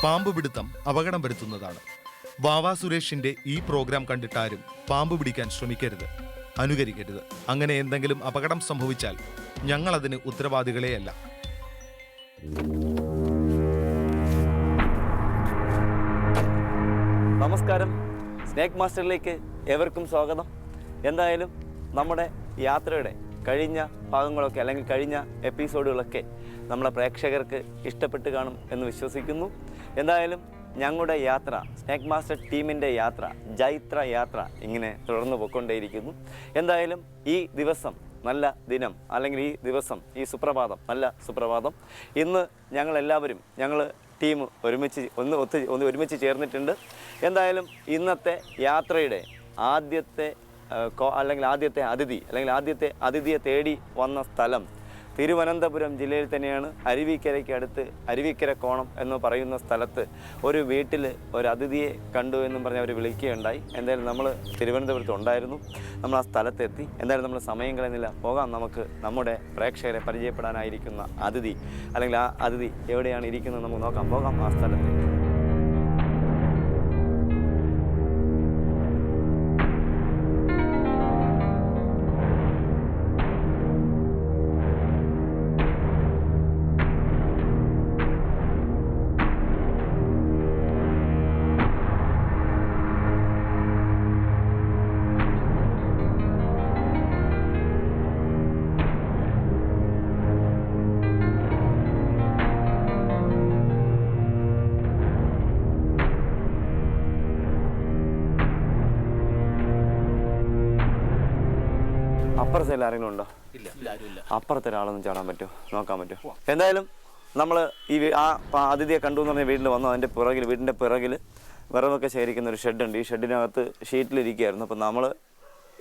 പാമ്പ് പിടുത്തം അപകടം വരുത്തുന്നതാണ്. വാവാ സുരേഷിന്റെ ഈ പ്രോഗ്രാം കണ്ടിട്ടാരും പാമ്പ് പിടിക്കാൻ ശ്രമിക്കരുത്, അനുകരിക്കരുത്. അങ്ങനെ എന്തെങ്കിലും അപകടം സംഭവിച്ചാൽ ഞങ്ങൾ അതിന് ഉത്തരവാദികളെയല്ല. നമസ്കാരം, സ്നേക്ക് മാസ്റ്ററിലേക്ക് ഏവർക്കും സ്വാഗതം. എന്തായാലും നമ്മുടെ യാത്രയുടെ കഴിഞ്ഞ ഭാഗങ്ങളൊക്കെ അല്ലെങ്കിൽ കഴിഞ്ഞ എപ്പിസോഡുകളൊക്കെ നമ്മുടെ പ്രേക്ഷകർക്ക് ഇഷ്ടപ്പെട്ട് കാണും എന്ന് വിശ്വസിക്കുന്നു. എന്തായാലും ഞങ്ങളുടെ യാത്ര, സ്നേക്ക് മാസ്റ്റർ ടീമിൻ്റെ യാത്ര, ജൈത്ര യാത്ര ഇങ്ങനെ തുടർന്ന് പോയിക്കൊണ്ടേയിരിക്കുന്നു. എന്തായാലും ഈ ദിവസം നല്ല ദിനം, അല്ലെങ്കിൽ ഈ ദിവസം, ഈ സുപ്രഭാതം, നല്ല സുപ്രഭാതം. ഇന്ന് ഞങ്ങൾ ടീം ഒരുമിച്ച് ചേർന്നിട്ടുണ്ട്. എന്തായാലും ഇന്നത്തെ യാത്രയുടെ ആദ്യത്തെ അതിഥിയെ തേടി വന്ന സ്ഥലം തിരുവനന്തപുരം ജില്ലയിൽ തന്നെയാണ്. അരുവിക്കരയ്ക്ക് അടുത്ത് അരുവിക്കര കോണം എന്ന് പറയുന്ന സ്ഥലത്ത് ഒരു വീട്ടിൽ ഒരു അതിഥിയെ കണ്ടു എന്നും പറഞ്ഞ് അവർ വിളിക്കുകയുണ്ടായി. എന്തായാലും നമ്മൾ തിരുവനന്തപുരത്ത് ഉണ്ടായിരുന്നു. നമ്മൾ ആ സ്ഥലത്തെത്തി. എന്തായാലും നമ്മൾ സമയം കളയുന്നില്ല, പോകാം. നമുക്ക് നമ്മുടെ പ്രേക്ഷകരെ പരിചയപ്പെടാനായിരിക്കുന്ന അതിഥി, അല്ലെങ്കിൽ ആ അതിഥി എവിടെയാണ് ഇരിക്കുന്നത് നമുക്ക് നോക്കാം. പോകാം ആ സ്ഥലത്തേക്ക്. അപ്പുറത്തെ ആരെങ്കിലും ഉണ്ടോ? ഇല്ല. അപ്പുറത്തെ ഒരാളൊന്നും ചാടാൻ പറ്റുമോ? നോക്കാൻ പറ്റുമോ? എന്തായാലും നമ്മൾ അതിഥിയെ കണ്ടു എന്ന് പറഞ്ഞ വീട്ടിൽ വന്നു. അതിൻ്റെ വീടിൻ്റെ പിറകിൽ വിറകൊക്കെ ശേഖരിക്കുന്ന ഒരു ഷെഡുണ്ട്. ഈ ഷെഡിനകത്ത് ഷീറ്റിലിരിക്കുകയായിരുന്നു. അപ്പോൾ നമ്മൾ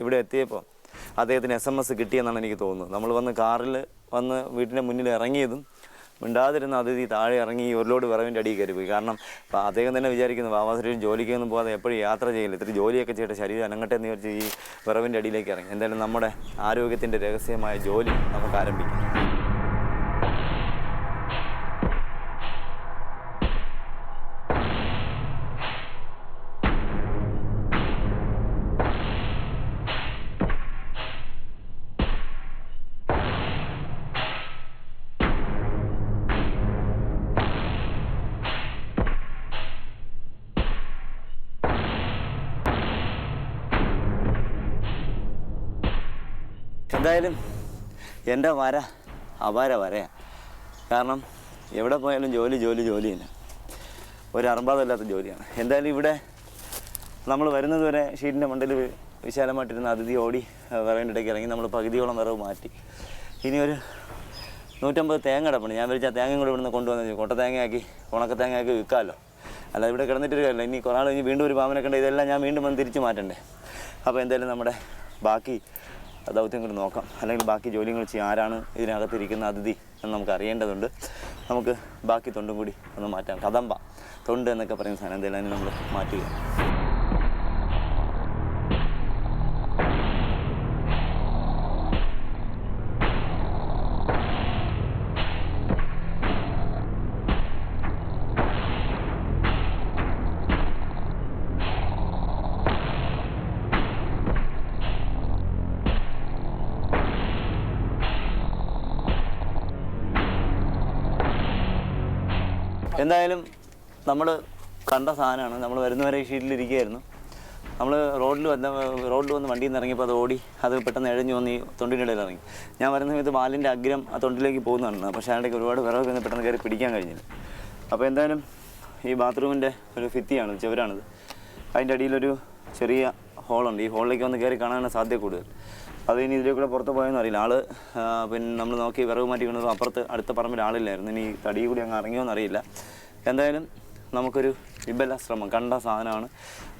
ഇവിടെ എത്തിയപ്പോൾ അദ്ദേഹത്തിന് SMS കിട്ടിയെന്നാണ് എനിക്ക് തോന്നുന്നത്. നമ്മൾ കാറിൽ വന്ന് വീട്ടിൻ്റെ മുന്നിൽ ഇറങ്ങിയതും മിണ്ടാതിരുന്ന അതിഥി താഴെ ഇറങ്ങി ഒരു ലോഡ് വിറവിൻ്റെ അടിയിൽ കയറി പോയി. കാരണം അദ്ദേഹം തന്നെ വിചാരിക്കുന്നു വാവാസുരേഷൻ ജോലിക്കൊന്നും പോകാതെ എപ്പോഴും യാത്ര ചെയ്യില്ല, ഇത്തിരി ജോലിയൊക്കെ ചെയ്തിട്ട് ശരീരം അനങ്ങട്ടെ എന്ന് വിചാരിച്ച് ഈ വിറവിൻ്റെ അടിയിലേക്ക് ഇറങ്ങി. എന്തായാലും നമ്മുടെ ആരോഗ്യത്തിൻ്റെ രഹസ്യമായ ജോലി നമുക്ക് ആരംഭിക്കാം. എന്തായാലും എൻ്റെ വര അപാര വരയാണ്. കാരണം എവിടെ പോയാലും ജോലിയില്ല, ഒരു അറമ്പാതമില്ലാത്ത ജോലിയാണ്. എന്തായാലും ഇവിടെ നമ്മൾ വരുന്നത് വരെ ഷീറ്റിൻ്റെ മണ്ടിൽ വിശാലമായിട്ടിരുന്ന അതിഥി ഓടി വിറവിൻ്റെ ഇടയ്ക്ക് ഇറങ്ങി. നമ്മൾ പകുതിയോളം വിറവ് മാറ്റി. ഇനി ഒരു 150 തേങ്ങ കിടപ്പുണ്ട്. ഞാൻ വിളിച്ചാൽ തേങ്ങയും കൂടെ ഇവിടുന്ന് കൊണ്ടുവന്നു കൊട്ട തേങ്ങയാക്കി ഉണക്ക തേങ്ങയാക്കി വിൽക്കാമല്ലോ. അല്ല ഇവിടെ കിടന്നിട്ടൊരു കാര്യമില്ല. ഇനി കുറേ നാൾ കഴിഞ്ഞ് വീണ്ടും ഒരു പാമ്പിനെ കണ്ട് ഇതെല്ലാം ഞാൻ വീണ്ടും വന്ന് തിരിച്ച് മാറ്റണ്ടേ. അപ്പോൾ എന്തായാലും നമ്മുടെ ബാക്കി ദൗത്യം കൂടി നോക്കാം, അല്ലെങ്കിൽ ബാക്കി ജോലികൾ ചെയ്യാൻ ആരാണ് ഇതിനകത്തിരിക്കുന്ന അതിഥി എന്ന് നമുക്ക് അറിയേണ്ടതുണ്ട്. നമുക്ക് ബാക്കി തൊണ്ടും കൂടി ഒന്ന് മാറ്റാം. കദംബ തൊണ്ട് എന്നൊക്കെ പറയുന്ന സാധനം എന്തായാലും നമ്മൾ മാറ്റുക. എന്തായാലും നമ്മൾ കണ്ട സാധനമാണ്. നമ്മൾ വരുന്നവരെ ഈ ഷീറ്റിലിരിക്കുകയായിരുന്നു. നമ്മൾ റോഡിൽ വന്ന് വണ്ടിയിൽ നിന്ന് ഇറങ്ങിയപ്പോൾ അത് പെട്ടെന്ന് എഴഞ്ഞു വന്ന് ഈ തൊണ്ടിനിടയിൽ ഇറങ്ങി. ഞാൻ വരുന്ന സമയത്ത് വാലിൻ്റെ അഗ്രം ആ തൊണ്ടിലേക്ക് പോകുന്നതാണ്. പക്ഷേ അതിൻ്റെ ഒരുപാട് വിറകൊക്കെ ഒന്ന് പെട്ടെന്ന് കയറി പിടിക്കാൻ കഴിഞ്ഞില്ല. അപ്പോൾ എന്തായാലും ഈ ബാത്റൂമിൻ്റെ ഒരു ഭിത്തിയാണ്, ചുവരാണിത്. അതിൻ്റെ അടിയിലൊരു ചെറിയ ഹോളുണ്ട്. ഈ ഹോളിലേക്ക് വന്ന് കയറി കാണാനാണ് സാധ്യത കൂടുതൽ. അത് ഇനി ഇതിലേക്ക് കൂടെ പുറത്ത് പോയെന്ന് അറിയില്ല. പിന്നെ നമ്മൾ നോക്കി വിറവ് മാറ്റി കൊണ്ടു അപ്പുറത്ത് അടുത്ത പറമ്പിൽ ആളില്ലായിരുന്നു. ഇനി തടി കൂടി അങ്ങ് ഇറങ്ങിയോന്ന് അറിയില്ല. എന്തായാലും നമുക്കൊരു വിബല ശ്രമം, കണ്ട സാധനമാണ്.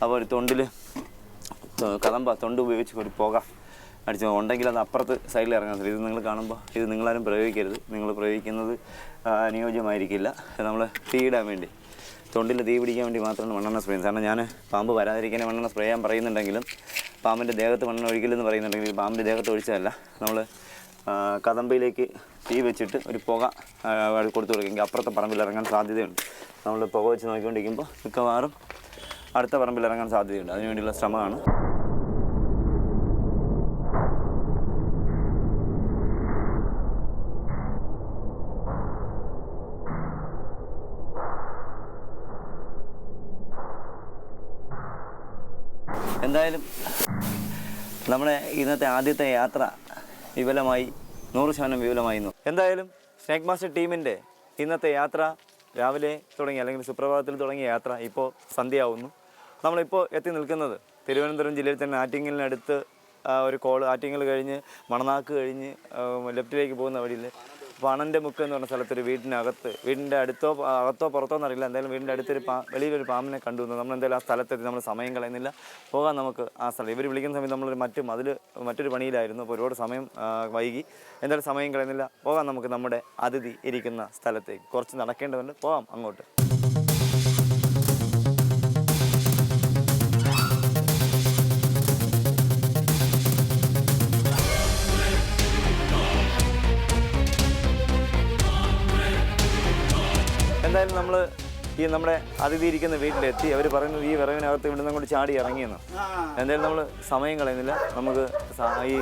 അപ്പോൾ ഒരു തൊണ്ടിൽ കദംബ തൊണ്ട് ഉപയോഗിച്ച് ഒരു പുക അടിച്ചു ഉണ്ടെങ്കിൽ അത് അപ്പുറത്ത് സൈഡിൽ ഇറങ്ങാൻ. ഇത് നിങ്ങൾ കാണുമ്പോൾ ഇത് നിങ്ങളാരും പ്രയോഗിക്കരുത്. നിങ്ങൾ പ്രയോഗിക്കുന്നത് അനുയോജ്യമായിരിക്കില്ല. നമ്മൾ തീയിടാൻ വേണ്ടി, തൊണ്ടിൽ തീ പിടിക്കാൻ വേണ്ടി മാത്രമാണ് മണ്ണെണ്ണ സ്പ്രേ. കാരണം ഞാൻ പാമ്പ് വരാതിരിക്കാൻ മണ്ണെണ്ണ സ്പ്രേ ചെയ്യാൻ പറയുന്നുണ്ടെങ്കിലും പാമ്പിൻ്റെ ദേഹത്ത് മണ്ണെണ്ണ ഒഴിക്കില്ലെന്ന് പറയുന്നുണ്ടെങ്കിൽ പാമ്പിൻ്റെ ദേഹത്ത് ഒഴിച്ചതല്ല. നമ്മൾ കദമ്പയിലേക്ക് തീ വെച്ചിട്ട് ഒരു പുക കൊടുത്തു കൊടുക്കുമെങ്കിൽ അപ്പുറത്തെ പറമ്പിൽ ഇറങ്ങാൻ സാധ്യതയുണ്ട്. നമ്മൾ പുക വെച്ച് നോക്കിക്കൊണ്ടിരിക്കുമ്പോൾ മിക്കവാറും അടുത്ത പറമ്പിൽ ഇറങ്ങാൻ സാധ്യതയുണ്ട്. അതിനുവേണ്ടിയുള്ള ശ്രമമാണ്. എന്തായാലും നമ്മുടെ ഇന്നത്തെ ആദ്യത്തെ യാത്ര വിപുലമായി, 100% വിപുലമായി. എന്തായാലും സ്നേക്ക് മാസ്റ്റർ ടീമിൻ്റെ ഇന്നത്തെ യാത്ര രാവിലെ തുടങ്ങി അല്ലെങ്കിൽ സുപ്രഭാതത്തിൽ തുടങ്ങിയ യാത്ര ഇപ്പോൾ സന്ധ്യയാവുന്നു. നമ്മളിപ്പോൾ എത്തി നിൽക്കുന്നത് തിരുവനന്തപുരം ജില്ലയിൽ തന്നെ ആറ്റിങ്ങലിനടുത്ത് ഒരു ആറ്റിങ്ങൽ കഴിഞ്ഞ് മണനാക്ക് കഴിഞ്ഞ് ലെഫ്റ്റിലേക്ക് പോകുന്ന വഴിയിൽ പണൻ്റെ മുക്ക് എന്ന് പറഞ്ഞ സ്ഥലത്തൊരു വീടിൻ്റെ അകത്തോ പുറത്തോ എന്നറിയില്ല, എന്തായാലും വീടിൻ്റെ അടുത്തൊരു വലിയൊരു പാമ്പിനെ കണ്ടു. നമ്മൾ എന്തായാലും ആ സ്ഥലത്തെത്തി, നമ്മൾ സമയം കളയുന്നില്ല, പോകാൻ നമുക്ക് ആ സ്ഥലം. ഇവർ വിളിക്കുന്ന സമയത്ത് നമ്മൾ മറ്റൊരു പണിയിലായിരുന്നു, അപ്പോൾ ഒരുപാട് സമയം വൈകി. എന്തായാലും സമയം കളയുന്നില്ല, പോകാം നമുക്ക് നമ്മുടെ അതിഥി ഇരിക്കുന്ന സ്ഥലത്തേക്ക്. കുറച്ച് നടക്കേണ്ടതുണ്ട്, പോകാം അങ്ങോട്ട്. എന്തായാലും നമ്മൾ നമ്മുടെ അതിഥി ഇരിക്കുന്ന വീട്ടിലെത്തി. അവർ പറയുന്നത് ഈ വിറവിനകത്ത് ഇവിടുന്ന് കൊണ്ട് ചാടി ഇറങ്ങിയെന്ന്. എന്തായാലും നമ്മൾ സമയം കളയുന്നില്ല, നമുക്ക് ഈ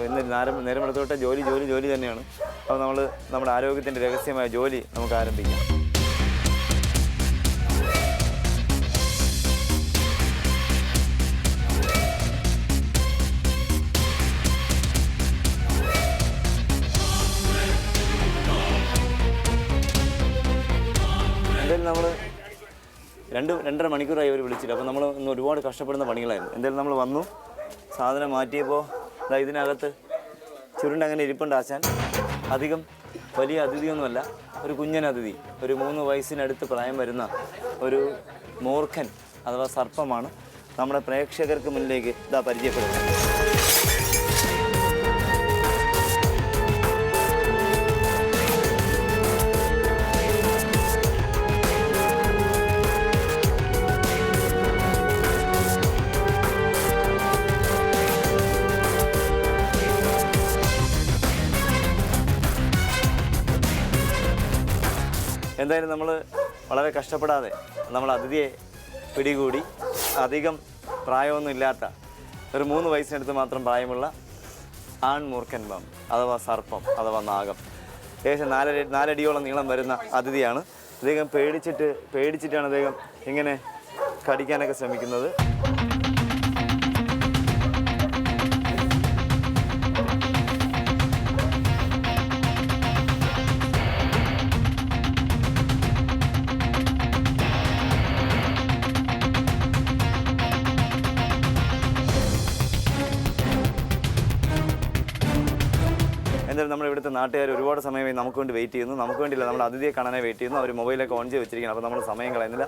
ഇന്ന് നേരം എടുത്തോട്ടെ ജോലി തന്നെയാണ്. അപ്പോൾ നമ്മൾ നമ്മുടെ ആരോഗ്യത്തിൻ്റെ രഹസ്യമായ ജോലി നമുക്ക് ആരംഭിക്കാം. എന്തായാലും നമ്മൾ 2-2.5 മണിക്കൂറായി അവർ വിളിച്ചിട്ട്. അപ്പോൾ നമ്മൾ ഇന്ന് ഒരുപാട് കഷ്ടപ്പെടുന്ന പണികളായിരുന്നു. എന്തായാലും നമ്മൾ വന്നു, സാധനം മാറ്റിയപ്പോൾ ഇതിനകത്ത് ചുരുണ്ടങ്ങനെ ഇരിപ്പുണ്ട് ആശാൻ. അധികം വലിയ അതിഥിയൊന്നുമല്ല, ഒരു കുഞ്ഞൻ അതിഥി, ഒരു 3 വയസ്സിനടുത്ത് പ്രായം വരുന്ന ഒരു മൂർഖൻ അഥവാ സർപ്പമാണ് നമ്മുടെ പ്രേക്ഷകർക്ക് മുന്നിലേക്ക് പരിചയപ്പെടുന്നത്. എന്തായാലും നമ്മൾ വളരെ കഷ്ടപ്പെടാതെ നമ്മൾ അതിഥിയെ പിടികൂടി. അധികം പ്രായമൊന്നും ഇല്ലാത്ത ഒരു 3 വയസ്സിനടുത്ത് മാത്രം പ്രായമുള്ള മൂർഖൻ പാമ്പ് അഥവാ സർപ്പം അഥവാ നാഗം. ഏകദേശം 4 അടിയോളം നീളം വരുന്ന അതിഥിയാണ്. അദ്ദേഹം പേടിച്ചിട്ടാണ് അദ്ദേഹം ഇങ്ങനെ കടിക്കാനൊക്കെ ശ്രമിക്കുന്നത്. എന്തായാലും നമ്മൾ ഇവിടുത്തെ നാട്ടുകാർ ഒരുപാട് സമയമായി നമുക്ക് വേണ്ടി വെയിറ്റ് ചെയ്യുന്നു. നമുക്ക് വേണ്ടിയില്ല, നമ്മുടെ അതിഥിയെ കാണാനായി വെയിറ്റ് ചെയ്യുന്നു. അവർ മൊബൈലൊക്കെ ഓൺ ചെയ്ത് വെച്ചിരിക്കണം. അപ്പോൾ നമ്മൾ സമയം കളയുന്നില്ല.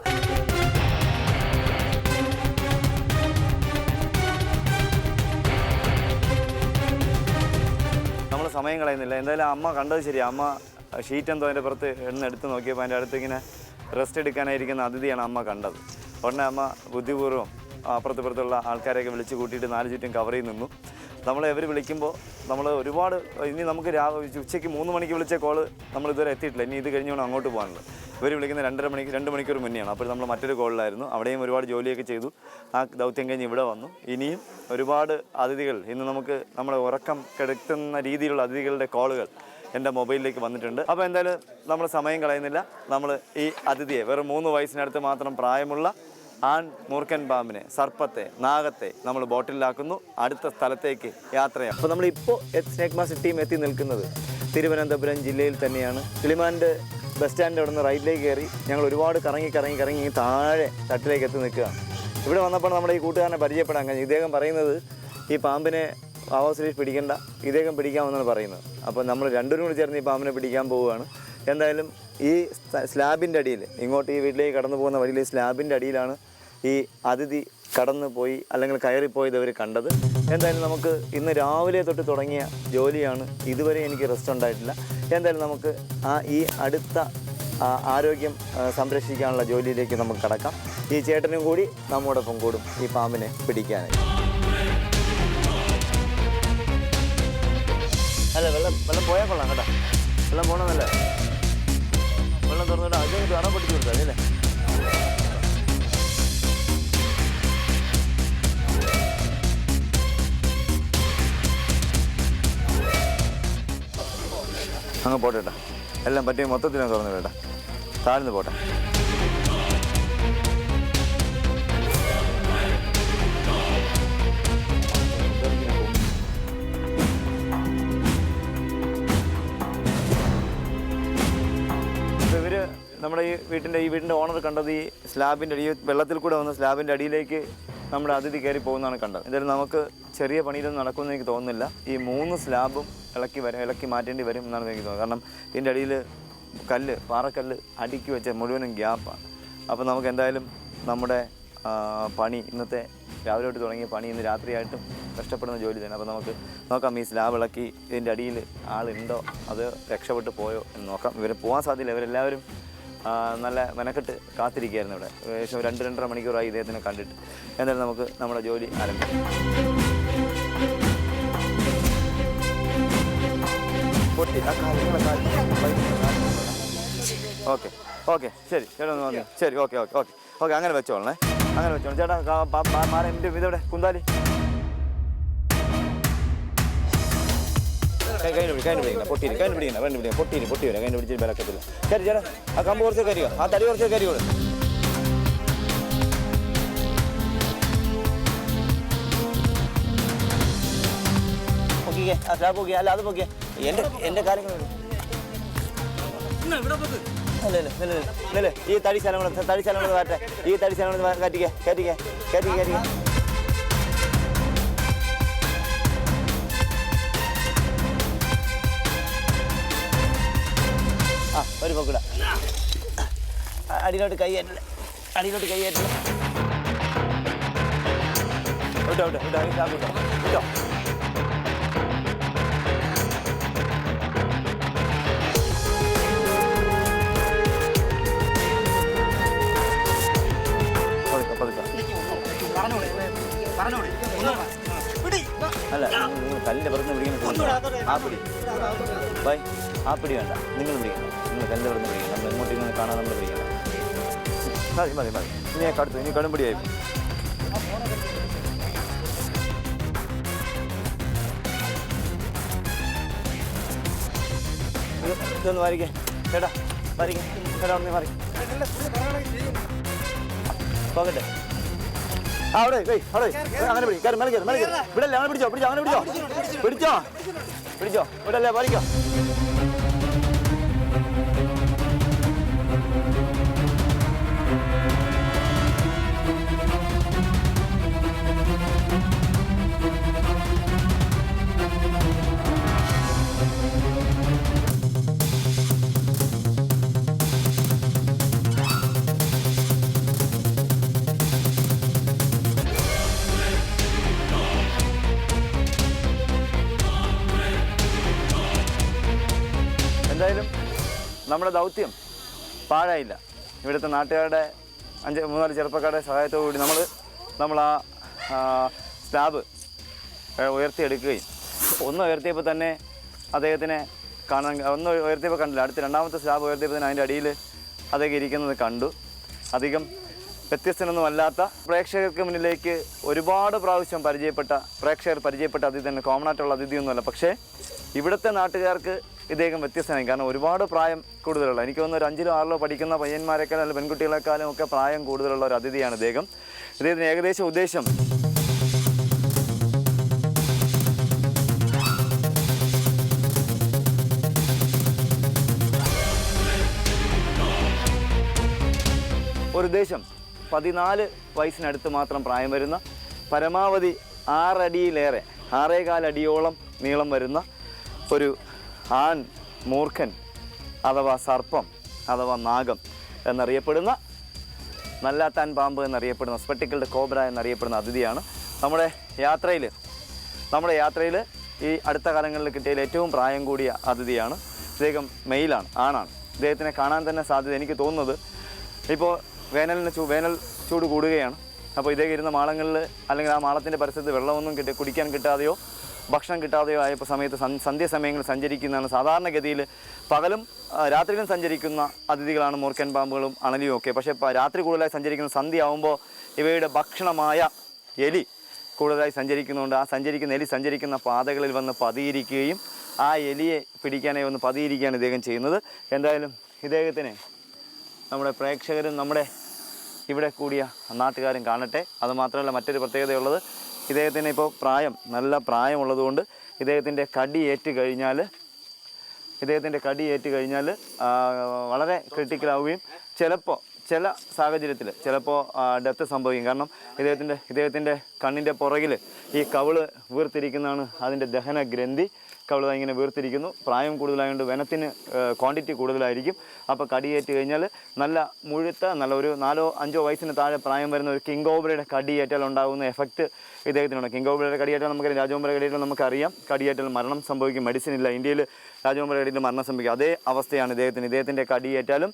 എന്തായാലും അമ്മ കണ്ടത് ശരി. അമ്മ ഷീറ്റ് എന്തോ അതിൻ്റെ പുറത്ത് എടുത്ത് നോക്കിയപ്പോൾ അതിൻ്റെ അടുത്ത് ഇങ്ങനെ റെസ്റ്റ് എടുക്കാനായിരിക്കുന്ന അതിഥിയാണ് അമ്മ കണ്ടത്. ഉടനെ അമ്മ ബുദ്ധിപൂർവ്വം അപ്പുറത്തുള്ള ആൾക്കാരെയൊക്കെ വിളിച്ച് കൂട്ടിയിട്ട് 4 ചുറ്റും കവർ ചെയ്ത് നിന്നു. നമ്മളെ ഇവർ വിളിക്കുമ്പോൾ നമ്മൾ ഒരുപാട് ഇനി നമുക്ക് ഉച്ചയ്ക്ക് 3 മണിക്ക് വിളിച്ച കോള് നമ്മൾ ഇതുവരെ എത്തിയിട്ടില്ല. ഇനി ഇത് കഴിഞ്ഞ് വേണം അങ്ങോട്ട് പോകാനുള്ളത്. ഇവർ വിളിക്കുന്ന 2 മണിക്കൂർ മുന്നെയാണ്. അപ്പോൾ നമ്മൾ മറ്റൊരു കോളിലായിരുന്നു. അവിടെയും ഒരുപാട് ജോലിയൊക്കെ ചെയ്തു. ആ ദൗത്യം കഴിഞ്ഞ് ഇവിടെ വന്നു. ഇനിയും ഒരുപാട് അതിഥികൾ ഇന്ന് നമുക്ക് നമ്മുടെ ഉറക്കം കെടുത്തുന്ന രീതിയിലുള്ള അതിഥികളുടെ കോളുകൾ എൻ്റെ മൊബൈലിലേക്ക് വന്നിട്ടുണ്ട്. അപ്പോൾ എന്തായാലും നമ്മൾ സമയം കളയുന്നില്ല. നമ്മൾ ഈ അതിഥിയെ വെറും 3 വയസ്സിനടുത്ത് മാത്രം പ്രായമുള്ള മൂർഖൻ പാമ്പിനെ, സർപ്പത്തെ, നാഗത്തെ നമ്മൾ ബോട്ടിലാക്കുന്നു. അടുത്ത സ്ഥലത്തേക്ക് യാത്രയാണ്. അപ്പോൾ നമ്മളിപ്പോൾ സ്നേക്ക് മാസ്റ്റർ ടീം എത്തി നിൽക്കുന്നത് തിരുവനന്തപുരം ജില്ലയിൽ തന്നെയാണ്. കിളിമാൻ്റെ ബസ് സ്റ്റാൻഡ് അവിടെ നിന്ന് റൈറ്റിലേക്ക് കയറി ഞങ്ങൾ ഒരുപാട് കറങ്ങി താഴെ തട്ടിലേക്ക് എത്തി നിൽക്കുകയാണ്. ഇവിടെ വന്നപ്പോൾ നമ്മുടെ ഈ കൂട്ടുകാരനെ പരിചയപ്പെടാൻ കഴിഞ്ഞു. ഇദ്ദേഹം പറയുന്നത് ഈ പാമ്പിനെ ആവാസുരേഷ് പിടിക്കേണ്ട, ഇദ്ദേഹം പിടിക്കാമെന്നാണ് പറയുന്നത്. അപ്പോൾ നമ്മൾ രണ്ടുപേരും കൂടി ചേർന്ന് ഈ പാമ്പിനെ പിടിക്കാൻ പോവുകയാണ്. എന്തായാലും ഈ സ്ലാബിൻ്റെ അടിയിൽ ഇങ്ങോട്ട് ഈ വീട്ടിലേക്ക് കടന്നു പോകുന്ന വഴിയിൽ സ്ലാബിൻ്റെ അടിയിലാണ് ഈ അതിഥി കടന്നു പോയി അല്ലെങ്കിൽ കയറിപ്പോയത് അവർ കണ്ടത്. എന്തായാലും നമുക്ക് ഇന്ന് രാവിലെ തൊട്ട് തുടങ്ങിയ ജോലിയാണ്. ഇതുവരെ എനിക്ക് റെസ്റ്റ് ഉണ്ടായിട്ടില്ല. എന്തായാലും നമുക്ക് ഈ അടുത്ത ആരോഗ്യം സംരക്ഷിക്കാനുള്ള ജോലിയിലേക്ക് നമുക്ക് കടക്കാം. ഈ ചേട്ടനും കൂടി നമ്മോടൊപ്പം കൂടും ഈ പാമ്പിനെ പിടിക്കാനായി. അല്ല വെള്ളം വെള്ളം കൊള്ളാം കേട്ടോ, വെള്ളം പോകണമെന്നല്ലേ, വെള്ളം തുറന്നിട്ട് അതിന് കാണാൻ പഠിച്ചു കൊടുത്താൽ അല്ലേ. അങ്ങ് പോട്ടെ കേട്ടോ, എല്ലാം പറ്റിയ മൊത്തത്തിലും തുറന്നു കേട്ടോ, താഴ്ന്ന് പോട്ടെ. ഇവര് നമ്മുടെ ഈ വീടിൻ്റെ ഓണർ കണ്ടത് ഈ സ്ലാബിൻ്റെ ഈ വെള്ളത്തിൽ കൂടെ വന്ന് സ്ലാബിൻ്റെ അടിയിലേക്ക് നമ്മുടെ അതിഥി കയറി പോകുന്നതാണ് കണ്ടത്. എന്തായാലും നമുക്ക് ചെറിയ പണിയിലൊന്നും നടക്കുമെന്ന് എനിക്ക് തോന്നുന്നില്ല. ഈ 3 സ്ലാബും ഇളക്കി മാറ്റേണ്ടി വരും എന്നാണ് എനിക്ക് തോന്നുന്നത്. കാരണം ഇതിൻ്റെ അടിയിൽ പാറക്കല്ല് അടുക്കി വെച്ച മുഴുവനും ഗ്യാപ്പാണ്. അപ്പോൾ നമുക്ക് എന്തായാലും നമ്മുടെ പണി ഇന്നത്തെ രാവിലെ തൊട്ട് തുടങ്ങിയ പണി ഇന്ന് രാത്രിയായിട്ടും കഷ്ടപ്പെടുന്ന ജോലി തന്നെ. അപ്പോൾ നമുക്ക് നോക്കാം ഈ സ്ലാബ് ഇളക്കി ഇതിൻ്റെ അടിയിൽ ആളുണ്ടോ, അത് രക്ഷപ്പെട്ട് പോയോ എന്ന് നോക്കാം. ഇവർ പോകാൻ സാധ്യതയില്ല, ഇവരെല്ലാവരും നല്ല മെനക്കെട്ട് കാത്തിരിക്കുകയായിരുന്നു ഇവിടെ. ഏകദേശം 2-2.5 മണിക്കൂറായി ഇദ്ദേഹത്തിനെ കണ്ടിട്ട്. എന്തായാലും നമുക്ക് നമ്മുടെ ജോലി ആരംഭിക്കാം. ഓക്കെ ശരി ചേട്ടാ, ശരി ഓക്കെ അങ്ങനെ വെച്ചോളണേ, അങ്ങനെ വെച്ചോളൂ ചേട്ടാ. എൻ്റെ ഇതെവിടെ കുന്താലി പൊട്ടി വരാം, കൈ പിടിച്ചിട്ട് ബലക്കത്തില്ല. കരി ചേട്ടാ, ആ കമ്പ് കുറച്ച് കരിയോ, ആ തടി കുറച്ച് കരിയോളൂ. പൊക്കിക്കേ, ആ സ്ലാബ് പൊക്കിയ, അല്ല അത് പൊക്കിയ, എൻ്റെ കാര്യങ്ങൾ ഈ തടി സ്ഥലം കാട്ടെ, ഈ തടി സ്ഥലം കയറ്റിക്കേ. ആ ഒരു പൊക്കിട, അടിയിലോട്ട് കൈ കയറ്റില്ല, വിട്ടോ. അല്ല, നിങ്ങൾ കല്ലിൻ്റെ പുറത്ത് പിടിക്കുന്ന ആ പിടി വേണ്ട, നിങ്ങൾ പിടിക്കണം. നിങ്ങൾ കല്ലിൻ്റെ പുറത്ത് പിടിക്കണം, നമ്മൾ എങ്ങോട്ടേക്ക് കാണാൻ നമ്മൾ പിടിക്കണം. മതി ഇനി കടുംപിടിയായി. ഇതൊന്ന് വരയ്ക്കേ ചേട്ടാ, ഒന്ന് മാറി പോകട്ടെ. അവിടെ അങ്ങനെ വിടല്ലേ, അവനെ പിടിച്ചോ വിടല്ലേ, പാലിക്കോ. എന്തായാലും നമ്മുടെ ദൗത്യം പാഴായില്ല. ഇവിടുത്തെ നാട്ടുകാരുടെ 3-4 ചെറുപ്പക്കാരുടെ സഹായത്തോടു കൂടി നമ്മൾ ആ സ്ലാബ് ഉയർത്തിയെടുക്കുകയും ഒന്ന് ഉയർത്തിയപ്പോൾ തന്നെ അദ്ദേഹത്തിനെ ഒന്ന് ഉയർത്തിയപ്പോൾ കണ്ടില്ല, അടുത്ത 2ാമത്തെ സ്ലാബ് ഉയർത്തിയപ്പോൾ തന്നെ അതിൻ്റെ അടിയിൽ അദ്ദേഹം ഇരിക്കുന്നത് കണ്ടു. അധികം വ്യത്യസ്തനൊന്നും അല്ലാത്ത പ്രേക്ഷകർക്ക് മുന്നിലേക്ക് ഒരുപാട് പ്രാവശ്യം പ്രേക്ഷകർ പരിചയപ്പെട്ട അതിഥി തന്നെ, കോമൺ ആയിട്ടുള്ള അതിഥിയൊന്നുമല്ല. പക്ഷേ ഇവിടുത്തെ നാട്ടുകാർക്ക് ഇദ്ദേഹം വ്യത്യസ്തനായി. കാരണം ഒരുപാട് പ്രായം കൂടുതലുള്ള, എനിക്ക് തോന്നുന്നു ഒരു 5-ലോ 6-ലോ പഠിക്കുന്ന പയ്യന്മാരെക്കാളും അല്ലെങ്കിൽ പെൺകുട്ടികളെക്കാളും ഒക്കെ പ്രായം കൂടുതലുള്ള ഒരു അതിഥിയാണ് ഇദ്ദേഹത്തിന് ഏകദേശം ഉദ്ദേശം ഒരു ഉദ്ദേശം 14 വയസ്സിനടുത്ത് മാത്രം പ്രായം വരുന്ന, പരമാവധി 6 അടിയിലേറെ 6.25 അടിയോളം നീളം വരുന്ന ഒരു ആൺ മൂർഖൻ അഥവാ സർപ്പം അഥവാ നാഗം എന്നറിയപ്പെടുന്ന, നല്ലാത്താൻ പാമ്പ് എന്നറിയപ്പെടുന്ന, സ്പെക്ടിക്കിൾഡ് കോബ്ര എന്നറിയപ്പെടുന്ന അതിഥിയാണ് നമ്മുടെ യാത്രയിൽ ഈ അടുത്ത കാലങ്ങളിൽ കിട്ടിയതിൽ ഏറ്റവും പ്രായം കൂടിയ അതിഥിയാണ്. ഇദ്ദേഹം ആണാണ്. ഇദ്ദേഹത്തിനെ കാണാൻ തന്നെ സാധ്യത എനിക്ക് തോന്നുന്നത്, ഇപ്പോൾ വേനൽ ചൂട് കൂടുകയാണ്. അപ്പോൾ ഇദ്ദേഹം ഇരുന്ന മാളങ്ങളിൽ അല്ലെങ്കിൽ ആ മാളത്തിൻ്റെ പരിസരത്ത് വെള്ളമൊന്നും കുടിക്കാൻ കിട്ടാതെയോ ഭക്ഷണം കിട്ടാതെയോ ആയ സമയത്ത് സന്ധ്യാസമയങ്ങളിൽ സഞ്ചരിക്കുന്നതാണ്. സാധാരണഗതിയിൽ പകലും രാത്രിയിലും സഞ്ചരിക്കുന്ന അതിഥികളാണ് മൂർഖൻ പാമ്പുകളും അണലിയും ഒക്കെ. പക്ഷേ രാത്രി കൂടുതലായി സഞ്ചരിക്കുന്ന സന്ധ്യയാവുമ്പോൾ ഇവയുടെ ഭക്ഷണമായ എലി കൂടുതലായി സഞ്ചരിക്കുന്നതുകൊണ്ട് ആ എലി സഞ്ചരിക്കുന്ന പാതകളിൽ വന്ന് പതിയിരിക്കുകയും ആ എലിയെ പിടിക്കാനായി വന്ന് പതിയിരിക്കുകയാണ് ഇദ്ദേഹം ചെയ്യുന്നത്. എന്തായാലും ഇദ്ദേഹത്തിന് നമ്മുടെ പ്രേക്ഷകരും നമ്മുടെ ഇവിടെ കൂടിയ നാട്ടുകാരും കാണട്ടെ. അതുമാത്രമല്ല, മറ്റൊരു പ്രത്യേകതയുള്ളത്, ഇദ്ദേഹത്തിന് ഇപ്പോൾ നല്ല പ്രായമുള്ളതുകൊണ്ട് ഇദ്ദേഹത്തിൻ്റെ കടിയേറ്റ് കഴിഞ്ഞാൽ വളരെ ക്രിട്ടിക്കലാവുകയും ചില സാഹചര്യത്തിൽ ഡെത്ത് സംഭവിക്കും. കാരണം ഇദ്ദേഹത്തിൻ്റെ കണ്ണിൻ്റെ പുറകിൽ ഈ കവിള് വീർത്തിരിക്കുന്നതാണ് അതിൻ്റെ ദഹന ഗ്രന്ഥി. കവിള ഇങ്ങനെ വീർത്തിരിക്കുന്നു. പ്രായം കൂടുതലായതുകൊണ്ട് വെനത്തിന് ക്വാണ്ടിറ്റി കൂടുതലായിരിക്കും. അപ്പോൾ കടിയേറ്റ് കഴിഞ്ഞാൽ നല്ല ഒരു 4-5 വയസ്സിന് താഴെ പ്രായം വരുന്ന ഒരു കിങ് കോബ്രയുടെ കടിയേറ്റാൽ ഉണ്ടാകുന്ന എഫക്റ്റ് ഇദ്ദേഹത്തിനുണ്ട്. കിങ് കോബ്രയുടെ കടിയേറ്റാൽ നമുക്കറിയാം, രാജകൊമ്പര കടിയേറ്റാൽ നമുക്കറിയാം, കടിയേറ്റാൽ മരണം സംഭവിക്കും. മെഡിസിൻ ഇല്ല ഇന്ത്യയിൽ. രാജകൊമ്പര കടിയേറ്റാൽ മരണം സംഭവിക്കും. അതേ അവസ്ഥയാണ് ഇദ്ദേഹത്തിൻ്റെ കടിയേറ്റാലും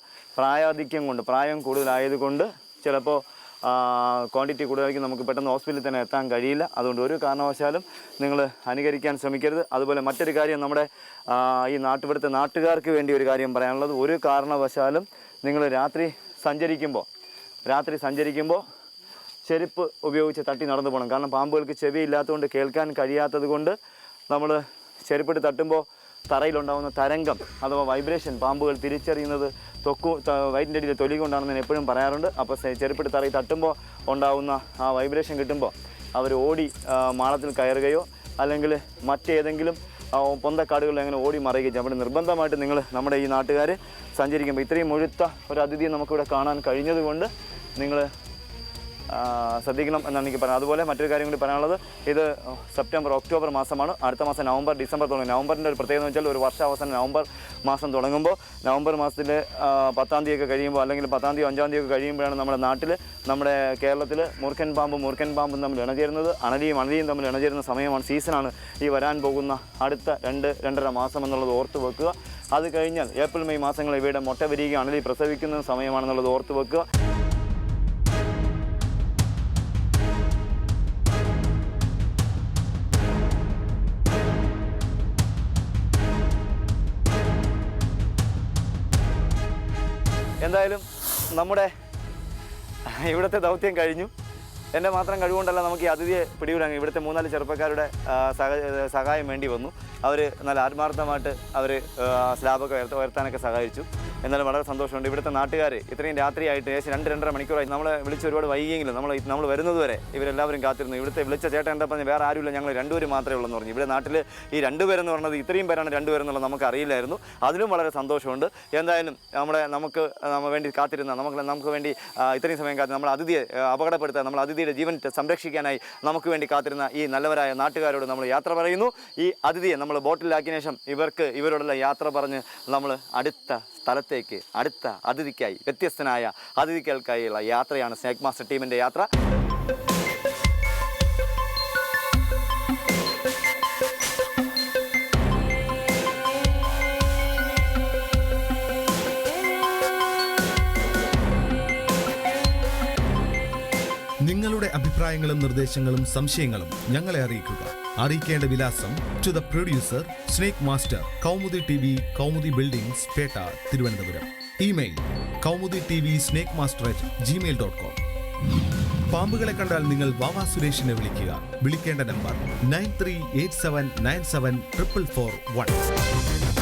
പ്രായം കൂടുതലായതുകൊണ്ട് ചിലപ്പോൾ ക്വാണ്ടിറ്റി കൂടുതലായിരിക്കും. നമുക്ക് പെട്ടെന്ന് ഹോസ്പിറ്റലിൽ തന്നെ എത്താൻ കഴിയില്ല. അതുകൊണ്ട് ഒരു കാരണവശാലും നിങ്ങൾ അനുകരിക്കാൻ ശ്രമിക്കരുത്. അതുപോലെ മറ്റൊരു കാര്യം, നമ്മുടെ ഈ ഇവിടുത്തെ നാട്ടുകാർക്ക് വേണ്ടി ഒരു കാര്യം പറയാനുള്ളത്, ഒരു കാരണവശാലും നിങ്ങൾ രാത്രി സഞ്ചരിക്കുമ്പോൾ ചെരുപ്പ് ഉപയോഗിച്ച് തട്ടി നടന്നു പോകണം. കാരണം പാമ്പുകൾക്ക് ചെവിയില്ലാത്തതുകൊണ്ട് കേൾക്കാൻ കഴിയാത്തത് കൊണ്ട് നമ്മൾ ചെരുപ്പിട്ട് തട്ടുമ്പോൾ തറയിലുണ്ടാകുന്ന തരംഗം അഥവാ വൈബ്രേഷൻ പാമ്പുകൾ തിരിച്ചറിയുന്നത് വയറ്റിൻ്റെ അടിയിൽ തൊലി കൊണ്ടാണെന്ന് ഞാൻ എപ്പോഴും പറയാറുണ്ട്. അപ്പോൾ ചെരുപ്പിട്ട് തറയിൽ തട്ടുമ്പോൾ ഉണ്ടാകുന്ന ആ വൈബ്രേഷൻ കിട്ടുമ്പോൾ അവർ ഓടി മാളത്തിൽ കയറുകയോ അല്ലെങ്കിൽ മറ്റേതെങ്കിലും പൊന്തക്കാടുകളിൽ അങ്ങനെ ഓടി മറയുകയും ചെയ്യും. അവിടെ നിർബന്ധമായിട്ട് നമ്മുടെ ഈ നാട്ടുകാർ സഞ്ചരിക്കുമ്പോൾ ഇത്രയും മുഴുത്ത ഒരു അതിഥിയെ നമുക്കിവിടെ കാണാൻ കഴിഞ്ഞതുകൊണ്ട് നിങ്ങൾ ശ്രദ്ധിക്കണം എന്നാണ് എനിക്ക് പറയുന്നത്. അതുപോലെ മറ്റൊരു കാര്യം കൂടി പറയാനുള്ളത്, ഇത് സെപ്റ്റംബർ ഒക്ടോബർ മാസമാണ്. അടുത്ത മാസം നവംബർ ഡിസംബർ തുടങ്ങും. നവംബറിൻ്റെ ഒരു പ്രത്യേകത എന്ന് വെച്ചാൽ ഒരു വർഷാവസാനം നവംബർ മാസം തുടങ്ങുമ്പോൾ നവംബർ മാസത്തിൻ്റെ 10-ാം തീയതി ഒക്കെ കഴിയുമ്പോൾ അല്ലെങ്കിൽ 10-ാം തീയതി 5-ാം തീയതി ഒക്കെ കഴിയുമ്പോഴാണ് നമ്മുടെ കേരളത്തിൽ മൂർഖൻ പാമ്പും തമ്മിൽ ഇണചേരുന്നത്. അണലിയും തമ്മിൽ ഇണചേരുന്ന സമയമാണ്, സീസണാണ് ഈ വരാൻ പോകുന്ന അടുത്ത 2-2.5 മാസം എന്നുള്ളത് ഓർത്ത് വെക്കുക. അത് കഴിഞ്ഞാൽ ഏപ്രിൽ മെയ് മാസങ്ങളിൽ ഇവയുടെ മുട്ട വിരിയുക അണലി പ്രസവിക്കുന്ന സമയമാണെന്നുള്ളത് ഓർത്ത് വെക്കുക. എന്തായാലും നമ്മുടെ ഇവിടുത്തെ ദൗത്യം കഴിഞ്ഞു. എൻ്റെ മാത്രം കഴിവുകൊണ്ടല്ല നമുക്ക് ഈ അതിഥിയെ പിടികൂടാൻ. ഇവിടുത്തെ 3-4 ചെറുപ്പക്കാരുടെ സഹായം വേണ്ടി വന്നു. അവർ നല്ല ആത്മാർത്ഥമായിട്ട് സ്ലാബൊക്കെ ഉയർത്താനൊക്കെ സഹായിച്ചു. എന്നാലും വളരെ സന്തോഷമുണ്ട്. ഇവിടുത്തെ നാട്ടുകാർ ഇത്രയും രാത്രിയായിട്ട് ഏകദേശം 2-2.5 മണിക്കൂറായി നമ്മളെ വിളിച്ച് ഒരുപാട് വൈകിയെങ്കിലും നമ്മൾ വരുന്നത് വരെ ഇവരെല്ലാവരും കാത്തിരുന്നു. ഇവിടുത്തെ വിളിച്ച ചേട്ടൻ എന്താ പറഞ്ഞാൽ വേറെ ആരുമില്ല, ഞങ്ങൾ 2 പേര് മാത്രമേ ഉള്ളൂ എന്ന് പറഞ്ഞു. ഇവിടെ നാട്ടിൽ ഈ 2 പേരെന്ന് പറഞ്ഞത് ഇത്രയും പേരാണ് 2 പേരെന്നുള്ളത് നമുക്ക് അറിയില്ലായിരുന്നു. അതിലും വളരെ സന്തോഷമുണ്ട്. എന്തായാലും നമുക്ക് വേണ്ടി കാത്തിരുന്ന നമുക്ക് വേണ്ടി ഇത്രയും സമയം കാത്തിരുന്ന നമ്മൾ അതിഥിയെ അപകടപ്പെടുത്താൻ, നമ്മൾ അതിഥിയുടെ ജീവൻ സംരക്ഷിക്കാനായി നമുക്ക് വേണ്ടി കാത്തിരുന്ന ഈ നല്ലവരായ നാട്ടുകാരോട് നമ്മൾ യാത്ര പറയുന്നു. ഈ അതിഥിയെ നമ്മൾ ബോട്ടിലാക്കിയ ശേഷം ഇവരോടുള്ള യാത്ര പറഞ്ഞ് നമ്മൾ അടുത്ത സ്ഥലത്തേക്ക്, അടുത്ത അതിഥിക്കായി, വ്യത്യസ്തനായ അതിഥികൾക്കായുള്ള യാത്രയാണ് സ്നേക് മാസ്റ്റർ ടീമിൻ്റെ യാത്ര. നിങ്ങളുടെ അഭിപ്രായങ്ങളും നിർദ്ദേശങ്ങളും സംശയങ്ങളും ഞങ്ങളെ അറിയിക്കുക. അറിയിക്കേണ്ട വിലാസം: to the producer, snake master, Kaumudi TV, Kaumudi buildings, Pettah, Thiruvananthapuram. Email: kaumuditvsnakemaster@gmail.com. പാമ്പുകളെ കണ്ടാൽ നിങ്ങൾ വാവാ സുരേഷിനെ വിളിക്കുക. വിളിക്കേണ്ട നമ്പർ 9387974441.